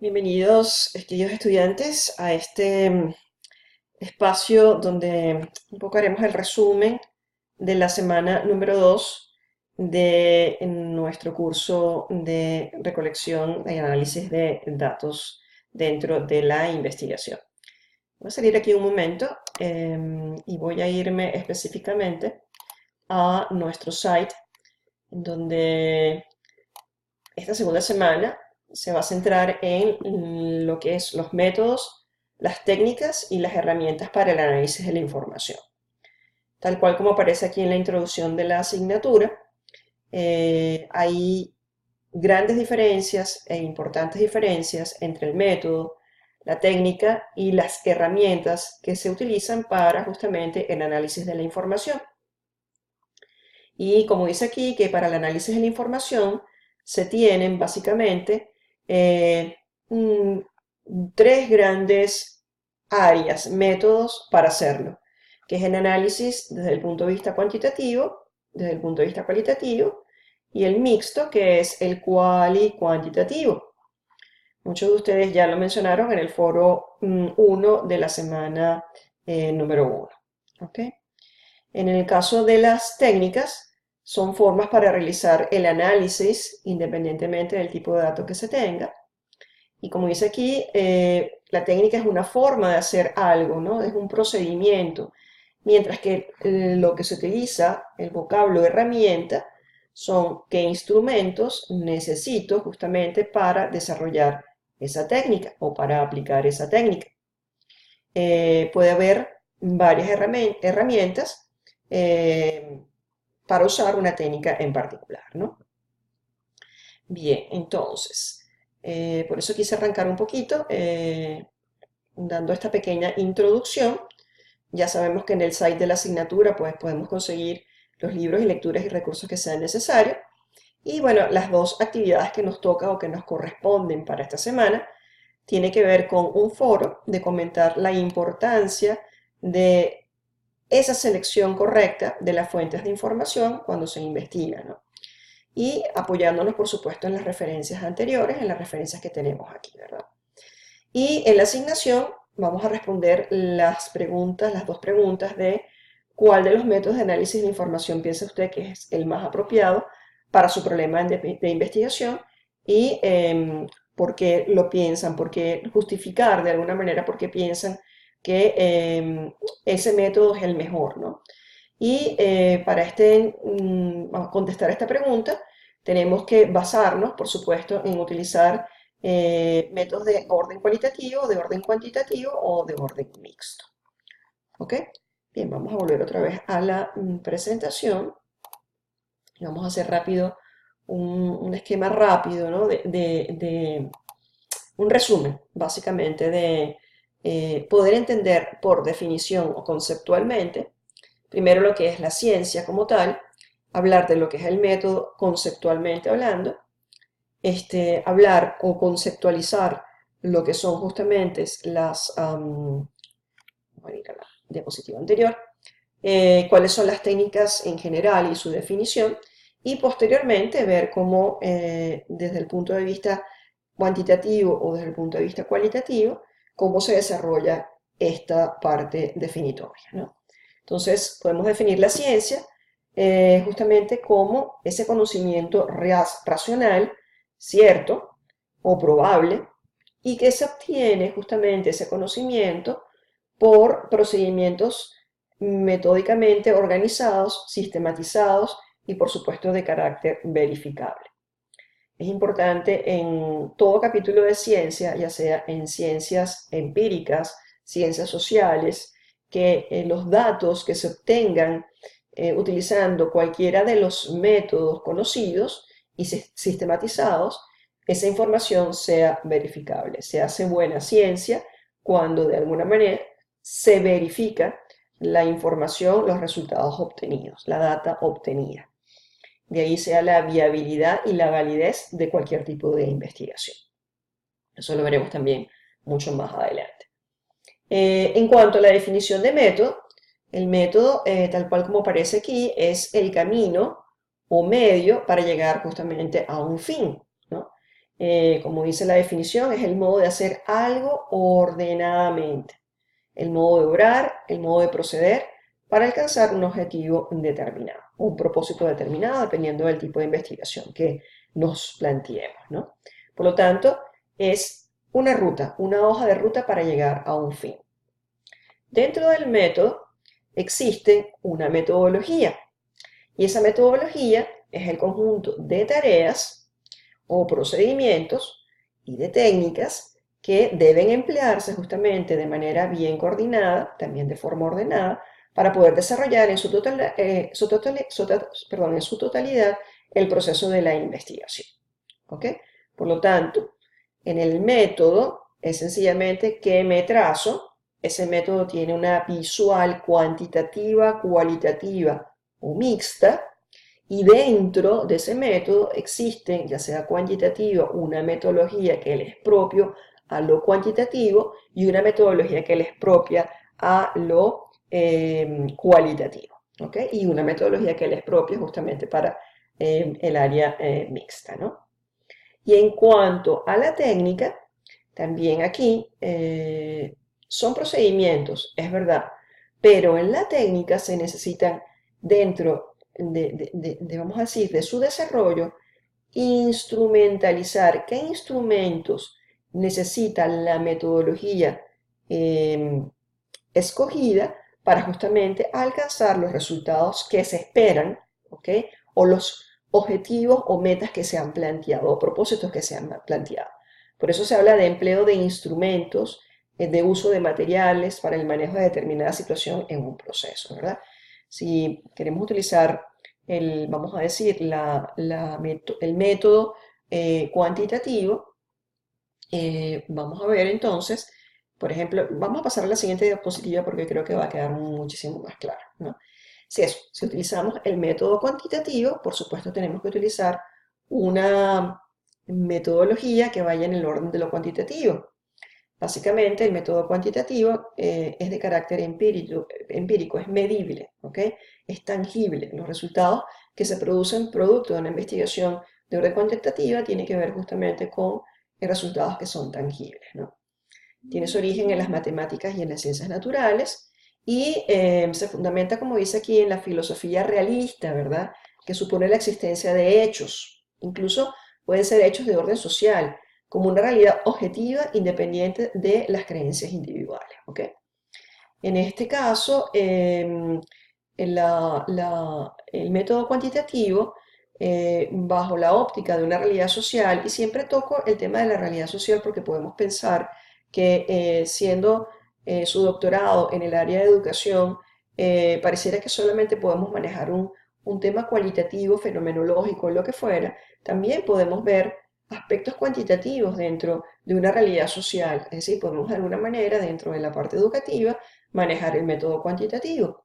Bienvenidos, queridos estudiantes, a este espacio donde un poco haremos el resumen de la semana número 2 de nuestro curso de recolección y análisis de datos dentro de la investigación. Voy a salir aquí un momento y voy a irme específicamente a nuestro site, donde esta segunda semana se va a centrar en lo que es los métodos, las técnicas y las herramientas para el análisis de la información. Tal cual como aparece aquí en la introducción de la asignatura, hay grandes diferencias e importantes diferencias entre el método, la técnica y las herramientas que se utilizan para justamente el análisis de la información. Y como dice aquí, que para el análisis de la información se tienen básicamente eh, mm, tres grandes áreas, métodos para hacerlo, que es el análisis desde el punto de vista cuantitativo, desde el punto de vista cualitativo, y el mixto, que es el cualitativo. Muchos de ustedes ya lo mencionaron en el foro 1 de la semana número 1. ¿Okay? En el caso de las técnicas, son formas para realizar el análisis independientemente del tipo de datos que se tenga. Y como dice aquí, la técnica es una forma de hacer algo, ¿no? Es un procedimiento. Mientras que lo que se utiliza, el vocablo herramienta, son qué instrumentos necesito justamente para desarrollar esa técnica o para aplicar esa técnica. Puede haber varias herramientas para usar una técnica en particular, ¿no? Bien, entonces, por eso quise arrancar un poquito dando esta pequeña introducción. Ya sabemos que en el site de la asignatura pues podemos conseguir los libros y lecturas y recursos que sean necesarios. Y bueno, las dos actividades que nos toca o que nos corresponden para esta semana tiene que ver con un foro de comentar la importancia de esa selección correcta de las fuentes de información cuando se investiga, ¿no? Y apoyándonos, por supuesto, en las referencias anteriores, en las referencias que tenemos aquí, ¿verdad? Y en la asignación vamos a responder las preguntas, las dos preguntas de cuál de los métodos de análisis de información piensa usted que es el más apropiado para su problema de investigación y por qué lo piensan, por qué justificar de alguna manera por qué piensan que ese método es el mejor, ¿no? Y para contestar esta pregunta, tenemos que basarnos, por supuesto, en utilizar métodos de orden cualitativo, de orden cuantitativo o de orden mixto. ¿Ok? Bien, vamos a volver otra vez a la presentación. Y vamos a hacer rápido un esquema rápido, ¿no? Un resumen, básicamente, de poder entender por definición o conceptualmente primero lo que es la ciencia como tal, hablar de lo que es el método conceptualmente hablando, hablar o conceptualizar lo que son justamente voy a ir a la diapositiva anterior, cuáles son las técnicas en general y su definición, y posteriormente ver cómo desde el punto de vista cuantitativo o desde el punto de vista cualitativo, cómo se desarrolla esta parte definitoria, ¿no? Entonces, podemos definir la ciencia justamente como ese conocimiento racional, cierto o probable, y que se obtiene justamente ese conocimiento por procedimientos metódicamente organizados, sistematizados y por supuesto de carácter verificable. Es importante en todo capítulo de ciencia, ya sea en ciencias empíricas, ciencias sociales, que los datos que se obtengan utilizando cualquiera de los métodos conocidos y sistematizados, esa información sea verificable. Se hace buena ciencia cuando de alguna manera se verifica la información, los resultados obtenidos, la data obtenida. De ahí sea la viabilidad y la validez de cualquier tipo de investigación. Eso lo veremos también mucho más adelante. En cuanto a la definición de método, el método, tal cual como aparece aquí, es el camino o medio para llegar justamente a un fin, ¿no? como dice la definición, es el modo de hacer algo ordenadamente, el modo de obrar, el modo de proceder para alcanzar un objetivo determinado, un propósito determinado, dependiendo del tipo de investigación que nos planteemos, ¿no? Por lo tanto, es una ruta, una hoja de ruta para llegar a un fin. Dentro del método existe una metodología y esa metodología es el conjunto de tareas o procedimientos y de técnicas que deben emplearse justamente de manera bien coordinada, también de forma ordenada, para poder desarrollar en su totalidad el proceso de la investigación. ¿Ok? Por lo tanto, en el método es sencillamente que me trazo. Ese método tiene una visual cuantitativa, cualitativa o mixta, y dentro de ese método existen, ya sea cuantitativo, una metodología que le es propio a lo cuantitativo y una metodología que le es propia a lo cualitativo, ¿ok? Y una metodología que le es propia justamente para el área mixta, ¿no? Y en cuanto a la técnica, también aquí son procedimientos, es verdad, pero en la técnica se necesitan dentro vamos a decir, de su desarrollo, instrumentalizar qué instrumentos necesita la metodología escogida para justamente alcanzar los resultados que se esperan, ¿ok? O los objetivos o metas que se han planteado, o propósitos que se han planteado. Por eso se habla de empleo de instrumentos, de uso de materiales para el manejo de determinada situación en un proceso, ¿verdad? Si queremos utilizar vamos a decir, el método cuantitativo, vamos a ver entonces, por ejemplo, vamos a pasar a la siguiente diapositiva porque creo que va a quedar muchísimo más claro, ¿no? Si utilizamos el método cuantitativo, por supuesto tenemos que utilizar una metodología que vaya en el orden de lo cuantitativo. Básicamente, el método cuantitativo es de carácter empírico, es medible, ¿ok? Es tangible. Los resultados que se producen producto de una investigación de orden cuantitativa tienen que ver justamente con resultados que son tangibles, ¿no? Tiene su origen en las matemáticas y en las ciencias naturales y se fundamenta, como dice aquí, en la filosofía realista, ¿verdad? Que supone la existencia de hechos, incluso pueden ser hechos de orden social, como una realidad objetiva independiente de las creencias individuales, ¿ok? En este caso, el método cuantitativo, bajo la óptica de una realidad social, y siempre toco el tema de la realidad social porque podemos pensar que siendo su doctorado en el área de educación, pareciera que solamente podemos manejar un tema cualitativo, fenomenológico, lo que fuera, también podemos ver aspectos cuantitativos dentro de una realidad social, es decir, podemos de alguna manera dentro de la parte educativa manejar el método cuantitativo.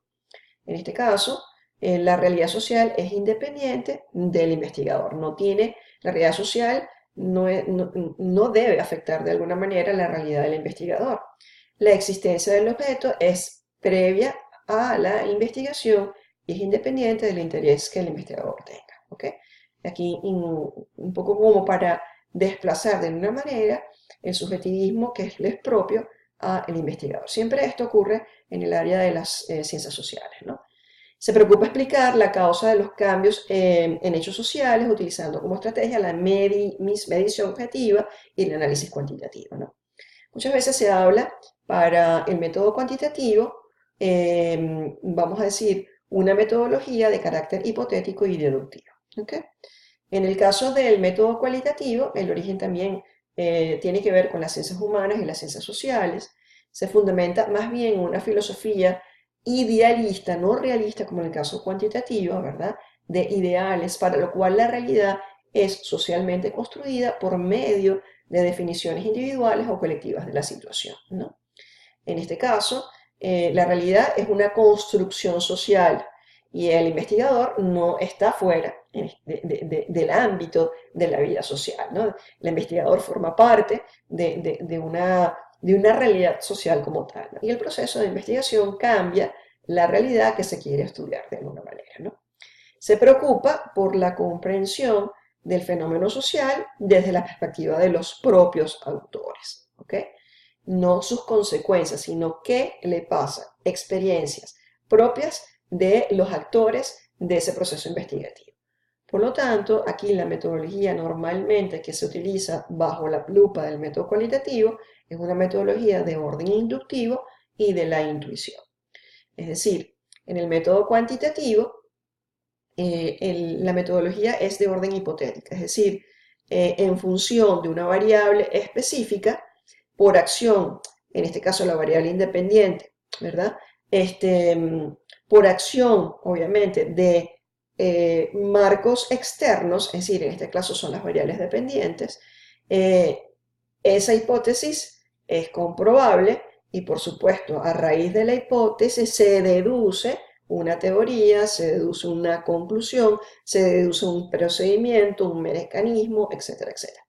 En este caso, la realidad social es independiente del investigador, la realidad social no debe afectar de alguna manera la realidad del investigador. La existencia del objeto es previa a la investigación y es independiente del interés que el investigador tenga. ¿Okay? Aquí un poco como para desplazar de una manera el subjetivismo que es propio al investigador. Siempre esto ocurre en el área de las ciencias sociales, ¿no? Se preocupa explicar la causa de los cambios en hechos sociales utilizando como estrategia la medición objetiva y el análisis cuantitativo, ¿no? Muchas veces se habla para el método cuantitativo, vamos a decir, una metodología de carácter hipotético y deductivo. ¿Okay? En el caso del método cualitativo, el origen también tiene que ver con las ciencias humanas y las ciencias sociales. Se fundamenta más bien en una filosofía idealista, no realista como en el caso cuantitativo, ¿verdad? De ideales, para lo cual la realidad es socialmente construida por medio de definiciones individuales o colectivas de la situación, ¿no? En este caso, la realidad es una construcción social y el investigador no está fuera del ámbito de la vida social, ¿no? El investigador forma parte de una realidad social como tal, ¿no? Y el proceso de investigación cambia la realidad que se quiere estudiar de alguna manera, ¿no? Se preocupa por la comprensión del fenómeno social desde la perspectiva de los propios autores, ¿ok? No sus consecuencias, sino qué le pasa, experiencias propias de los actores de ese proceso investigativo. Por lo tanto, aquí la metodología normalmente que se utiliza bajo la lupa del método cualitativo es una metodología de orden inductivo y de la intuición. Es decir, en el método cuantitativo, la metodología es de orden hipotética, es decir, en función de una variable específica, por acción, en este caso la variable independiente, ¿verdad? Por acción, obviamente, de marcos externos, es decir, en este caso son las variables dependientes, eh, esa hipótesis es comprobable y, por supuesto, a raíz de la hipótesis se deduce una teoría, se deduce una conclusión, se deduce un procedimiento, un mecanismo, etcétera, etcétera.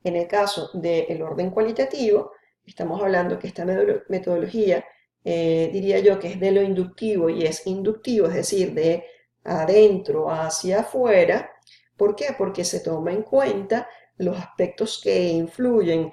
En el caso del orden cualitativo, estamos hablando que esta metodología, diría yo que es de lo inductivo y es inductivo, es decir, de adentro hacia afuera. ¿Por qué? Porque se toma en cuenta los aspectos que influyen,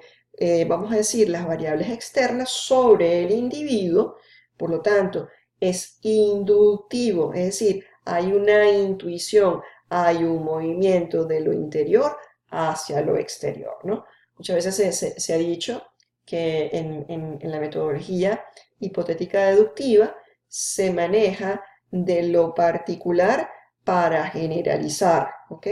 vamos a decir, las variables externas sobre el individuo. Por lo tanto, es inductivo, es decir, hay una intuición, hay un movimiento de lo interior hacia lo exterior, ¿no? Muchas veces se ha dicho que en la metodología hipotética deductiva se maneja de lo particular para generalizar, ¿ok?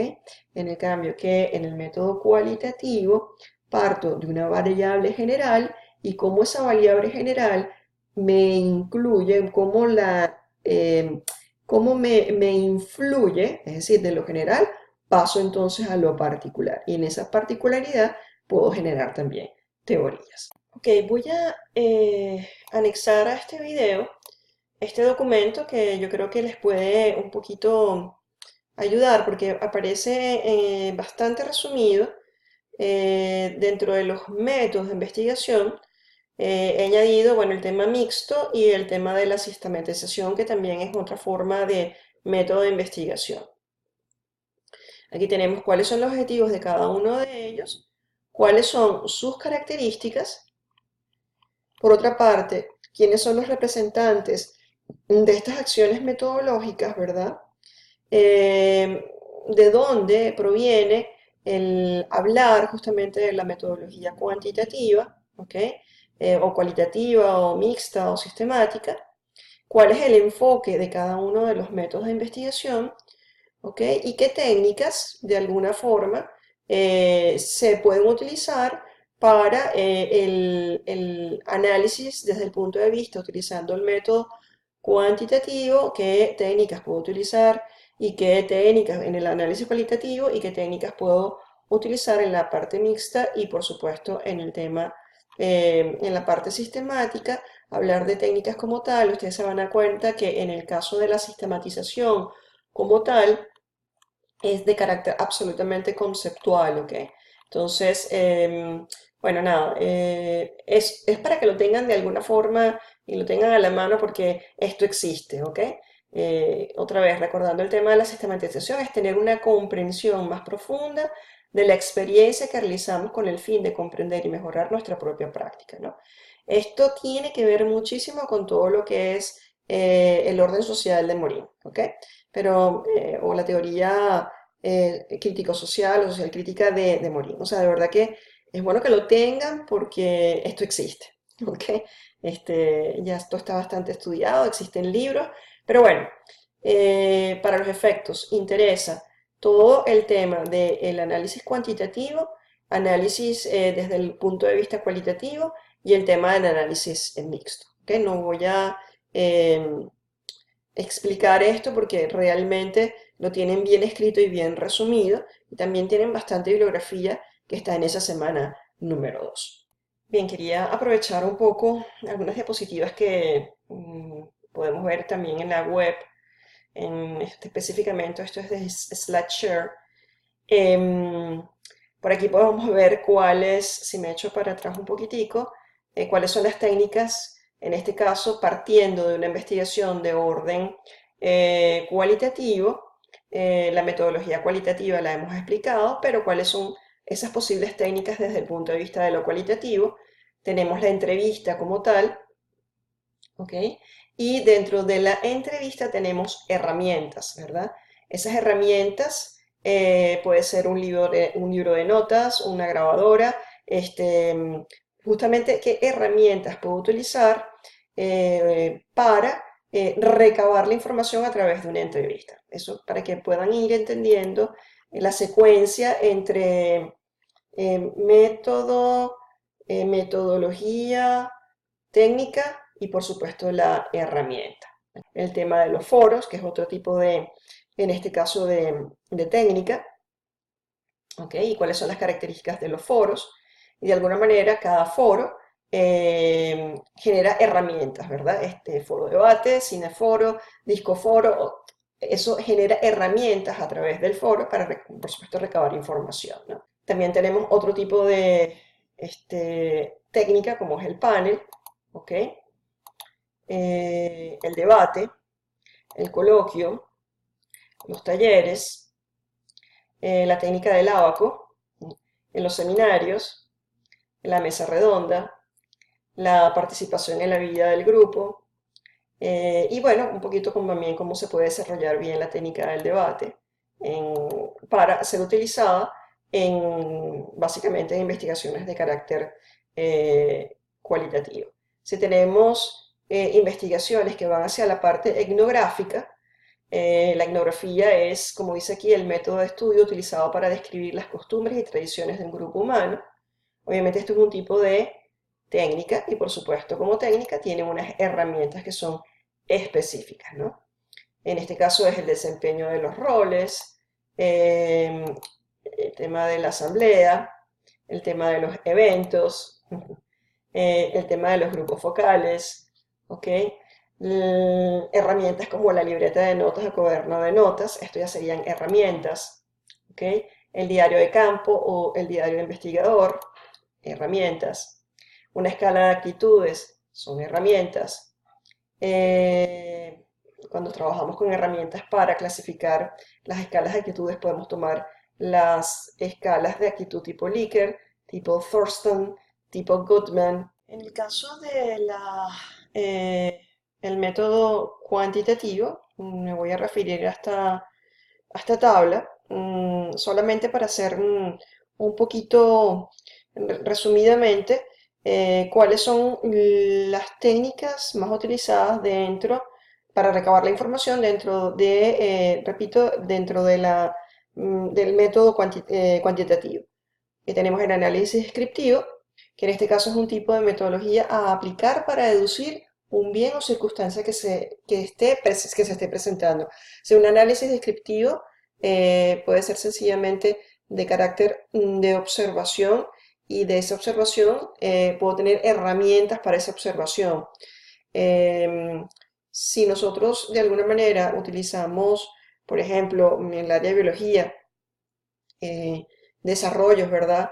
En el cambio que en el método cualitativo parto de una variable general y cómo esa variable general me incluye, cómo me influye, es decir, de lo general, paso entonces a lo particular. Y en esa particularidad puedo generar también teorías. Ok, voy a anexar a este video este documento que yo creo que les puede un poquito ayudar porque aparece bastante resumido dentro de los métodos de investigación. He añadido, bueno, el tema mixto y el tema de la sistematización, que también es otra forma de método de investigación. Aquí tenemos cuáles son los objetivos de cada uno de ellos, cuáles son sus características. Por otra parte, quiénes son los representantes de estas acciones metodológicas, ¿verdad? De dónde proviene el hablar justamente de la metodología cuantitativa, ¿ok? O cualitativa, o mixta, o sistemática. ¿Cuál es el enfoque de cada uno de los métodos de investigación? ¿Ok? Y qué técnicas, de alguna forma, se pueden utilizar para el análisis desde el punto de vista utilizando el método cuantitativo, qué técnicas puedo utilizar y qué técnicas en el análisis cualitativo y qué técnicas puedo utilizar en la parte mixta y, por supuesto, en el tema, en la parte sistemática. Hablar de técnicas como tal, ustedes se van a dar cuenta que en el caso de la sistematización como tal, es de carácter absolutamente conceptual, ¿ok? Entonces, bueno, nada, es para que lo tengan de alguna forma y lo tengan a la mano porque esto existe, ¿ok? Otra vez, recordando el tema de la sistematización, es tener una comprensión más profunda de la experiencia que realizamos con el fin de comprender y mejorar nuestra propia práctica, ¿no? Esto tiene que ver muchísimo con todo lo que es el orden social de Morin, ¿ok? Pero, o la teoría crítico-social o social crítica de Morin. O sea, de verdad que es bueno que lo tengan porque esto existe, ¿ok? Ya esto está bastante estudiado, existen libros, pero bueno, para los efectos interesa todo el tema del análisis cuantitativo, análisis desde el punto de vista cualitativo y el tema del análisis mixto, ¿ok? No voy a explicar esto porque realmente lo tienen bien escrito y bien resumido y también tienen bastante bibliografía que está en esa semana número 2. Bien, quería aprovechar un poco algunas diapositivas que podemos ver también en la web, específicamente esto es de SlideShare. Por aquí podemos ver cuáles, si me echo para atrás un poquitico, cuáles son las técnicas, en este caso partiendo de una investigación de orden cualitativo, La metodología cualitativa la hemos explicado, pero ¿cuáles son esas posibles técnicas desde el punto de vista de lo cualitativo? Tenemos la entrevista como tal, ¿ok? Y dentro de la entrevista tenemos herramientas, ¿verdad? Esas herramientas puede ser un libro de notas, una grabadora, justamente qué herramientas puedo utilizar para recabar la información a través de una entrevista. Eso para que puedan ir entendiendo la secuencia entre método, metodología, técnica y por supuesto la herramienta. El tema de los foros, que es otro tipo de, en este caso, de técnica, ¿ok? Y cuáles son las características de los foros. Y de alguna manera cada foro genera herramientas, ¿verdad? Foro debate, cineforo, discoforo, eso genera herramientas a través del foro para, por supuesto, recabar información, ¿no? También tenemos otro tipo de técnica como es el panel, ¿ok? El debate, el coloquio, los talleres, la técnica del ábaco, en los seminarios, la mesa redonda, la participación en la vida del grupo, y bueno, un poquito también cómo se puede desarrollar bien la técnica del debate para ser utilizada básicamente en investigaciones de carácter cualitativo. Si tenemos investigaciones que van hacia la parte etnográfica, la etnografía es, como dice aquí, el método de estudio utilizado para describir las costumbres y tradiciones de un grupo humano. Obviamente esto es un tipo de técnica y por supuesto como técnica tiene unas herramientas que son específicas, ¿no? En este caso es el desempeño de los roles, el tema de la asamblea, el tema de los eventos, el tema de los grupos focales, ¿ok? Herramientas como la libreta de notas o cuaderno de notas, esto ya serían herramientas, ¿ok? El diario de campo o el diario de investigador, herramientas. Una escala de actitudes, son herramientas. Cuando trabajamos con herramientas para clasificar las escalas de actitudes, podemos tomar las escalas de actitud tipo Likert, tipo Thurston, tipo Goodman. En el caso de el método cuantitativo, me voy a referir a esta tabla, solamente para hacer un poquito resumidamente cuáles son las técnicas más utilizadas para recabar la información dentro repito, dentro del método cuantitativo. Y tenemos el análisis descriptivo, que en este caso es un tipo de metodología a aplicar para deducir un bien o circunstancia que se esté presentando. O sea, un análisis descriptivo puede ser sencillamente de carácter de observación y de esa observación puedo tener herramientas para esa observación. Em, si nosotros de alguna manera utilizamos, por ejemplo, en el área de biología, eh, desarrollos, ¿verdad?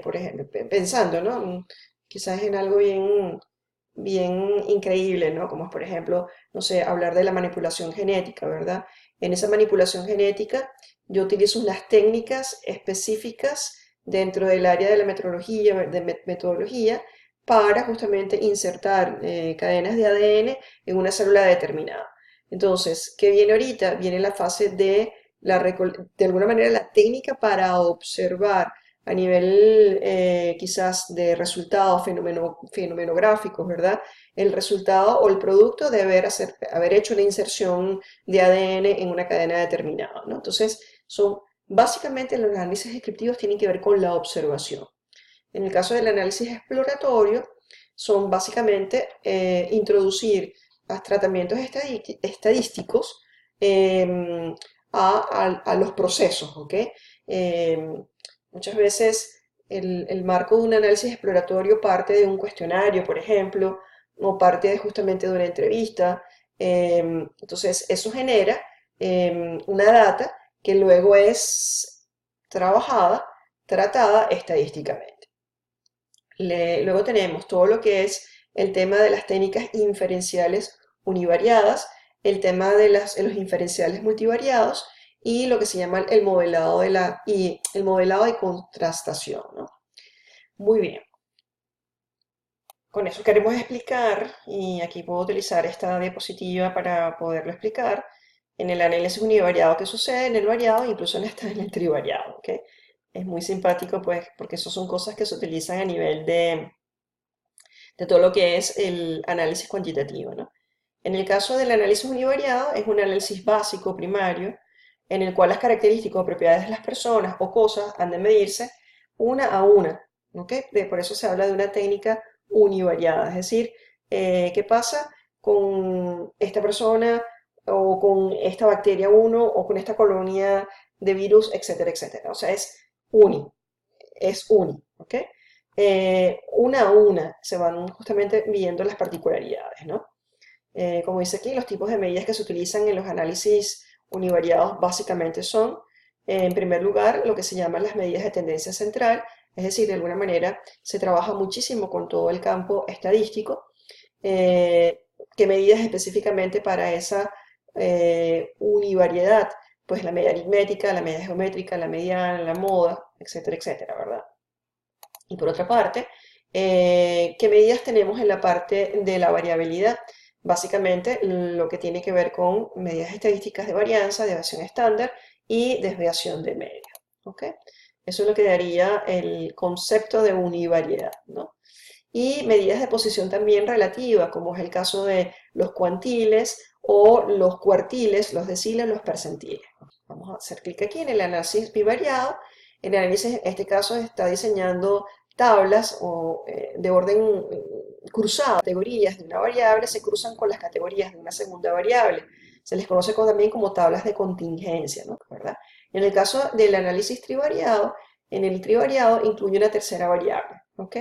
Por ejemplo, pensando, ¿no? Quizás en algo bien increíble, ¿no? Como es, por ejemplo, no sé, hablar de la manipulación genética, ¿verdad? En esa manipulación genética yo utilizo unas técnicas específicas dentro del área de la metodología para justamente insertar cadenas de ADN en una célula determinada. Entonces, ¿qué viene ahorita? Viene la fase de de alguna manera la técnica para observar a nivel quizás de resultados fenomenográficos, ¿verdad? El resultado o el producto de haber hecho la inserción de ADN en una cadena determinada, ¿no? Entonces, básicamente los análisis descriptivos tienen que ver con la observación. En el caso del análisis exploratorio, son básicamente introducir tratamientos estadísticos a los procesos, ¿ok? Muchas veces el marco de un análisis exploratorio parte de un cuestionario, por ejemplo, o parte justamente de una entrevista. Entonces, eso genera una data que luego es tratada estadísticamente. Luego tenemos todo lo que es el tema de las técnicas inferenciales univariadas, el tema de los inferenciales multivariados y lo que se llama el modelado el modelado de contrastación, ¿no? Muy bien. Con eso queremos explicar, y aquí puedo utilizar esta diapositiva para poderlo explicar, en el análisis univariado que sucede en el variado, incluso en el trivariado, ¿ok? Es muy simpático, pues, porque eso son cosas que se utilizan a nivel de todo lo que es el análisis cuantitativo, ¿no? En el caso del análisis univariado, es un análisis básico, primario, en el cual las características o propiedades de las personas o cosas han de medirse una a una, ¿ok? Por eso se habla de una técnica univariada, es decir, ¿qué pasa con esta persona o con esta bacteria 1 o con esta colonia de virus, etcétera, etcétera? O sea, es uni, ¿ok? Una a una se van justamente viendo las particularidades, ¿no? Como dice aquí, los tipos de medidas que se utilizan en los análisis univariados básicamente son, en primer lugar, lo que se llaman las medidas de tendencia central, es decir, de alguna manera se trabaja muchísimo con todo el campo estadístico, que medidas específicamente para esa univariedad, pues la media aritmética, la media geométrica, la mediana, la moda, etcétera, etcétera, ¿verdad? Y por otra parte, ¿qué medidas tenemos en la parte de la variabilidad? Básicamente lo que tiene que ver con medidas estadísticas de varianza, desviación estándar y desviación de medio. ¿Ok? Eso es lo que daría el concepto de univariedad, ¿no? Y medidas de posición también relativa, como es el caso de los cuantiles o los cuartiles, los deciles, los percentiles. Vamos a hacer clic aquí en el análisis bivariado. El análisis, en este caso, está diseñando tablas de orden cruzado. Categorías de una variable se cruzan con las categorías de una segunda variable. Se les conoce también como tablas de contingencia, ¿no? ¿Verdad? En el caso del análisis trivariado, en el trivariado incluye una tercera variable, ¿ok?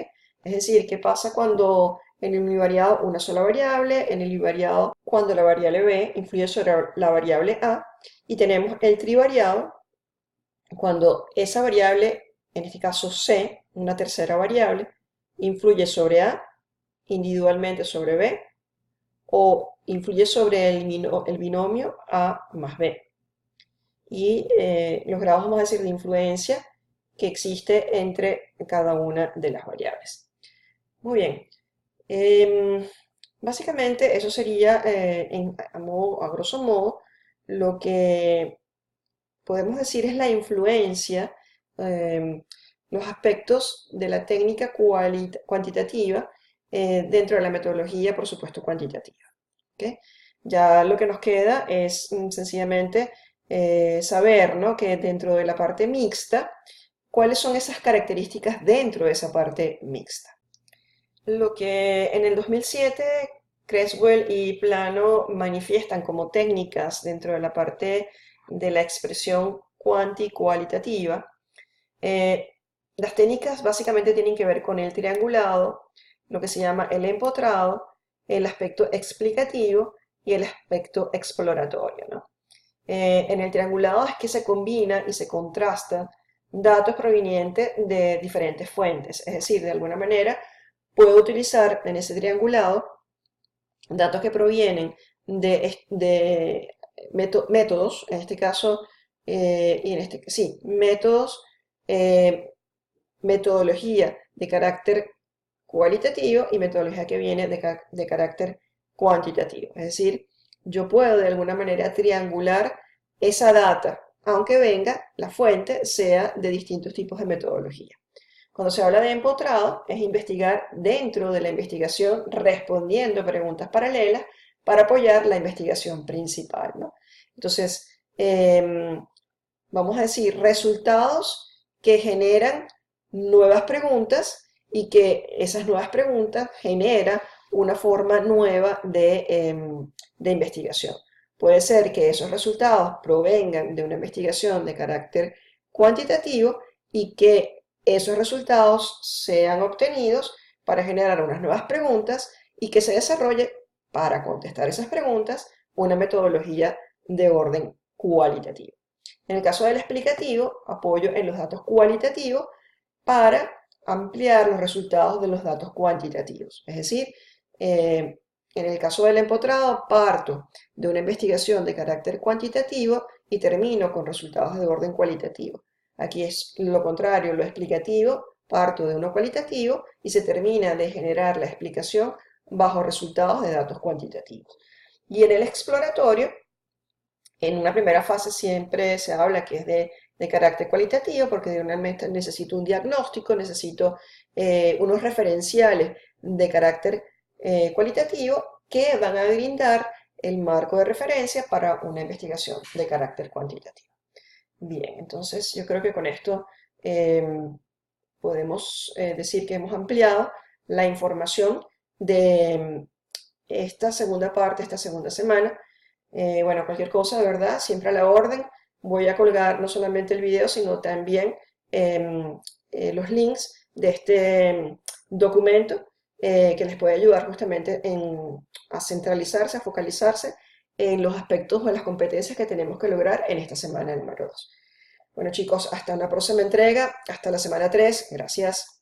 Es decir, ¿qué pasa cuando en el univariado una sola variable, en el bivariado cuando la variable b influye sobre la variable a, y tenemos el trivariado cuando esa variable, en este caso c, una tercera variable, influye sobre a individualmente sobre b o influye sobre el binomio a más b. Y los grados, vamos a decir, de influencia que existe entre cada una de las variables. Muy bien. Básicamente eso sería, a grosso modo, lo que podemos decir es la influencia, los aspectos de la técnica cuantitativa dentro de la metodología, por supuesto, cuantitativa. ¿Ok? Ya lo que nos queda es sencillamente saber, ¿no?, que dentro de la parte mixta, cuáles son esas características dentro de esa parte mixta. Lo que en el 2007 Creswell y Plano manifiestan como técnicas dentro de la parte de la expresión cuantitativa. Las técnicas básicamente tienen que ver con el triangulado, lo que se llama el empotrado, el aspecto explicativo y el aspecto exploratorio, ¿no? En el triangulado es que se combina y se contrasta datos provenientes de diferentes fuentes, es decir, de alguna manera puedo utilizar en ese triangulado datos que provienen de métodos, en este caso, sí, métodos, metodología de carácter cualitativo y metodología que viene de carácter cuantitativo. Es decir, yo puedo de alguna manera triangular esa data, aunque venga, la fuente sea de distintos tipos de metodología. Cuando se habla de empotrado, es investigar dentro de la investigación respondiendo a preguntas paralelas para apoyar la investigación principal, ¿no? Entonces, vamos a decir, resultados que generan nuevas preguntas y que esas nuevas preguntas generan una forma nueva de investigación. Puede ser que esos resultados provengan de una investigación de carácter cuantitativo y que esos resultados sean obtenidos para generar unas nuevas preguntas y que se desarrolle para contestar esas preguntas una metodología de orden cualitativo. En el caso del explicativo, apoyo en los datos cualitativos para ampliar los resultados de los datos cuantitativos. Es decir, en el caso del empotrado, parto de una investigación de carácter cuantitativo y termino con resultados de orden cualitativo. Aquí es lo contrario, lo explicativo, parto de uno cualitativo y se termina de generar la explicación bajo resultados de datos cuantitativos. Y en el exploratorio, en una primera fase siempre se habla que es de carácter cualitativo, porque realmente necesito un diagnóstico, necesito unos referenciales de carácter cualitativo que van a brindar el marco de referencia para una investigación de carácter cuantitativo. Bien, entonces yo creo que con esto podemos decir que hemos ampliado la información de esta segunda parte, esta segunda semana. Bueno, cualquier cosa, de verdad, siempre a la orden. Voy a colgar no solamente el video, sino también los links de este documento que les puede ayudar justamente a centralizarse, a focalizarse en los aspectos o en las competencias que tenemos que lograr en esta semana número 2. Bueno chicos, hasta una próxima entrega, hasta la semana 3. Gracias.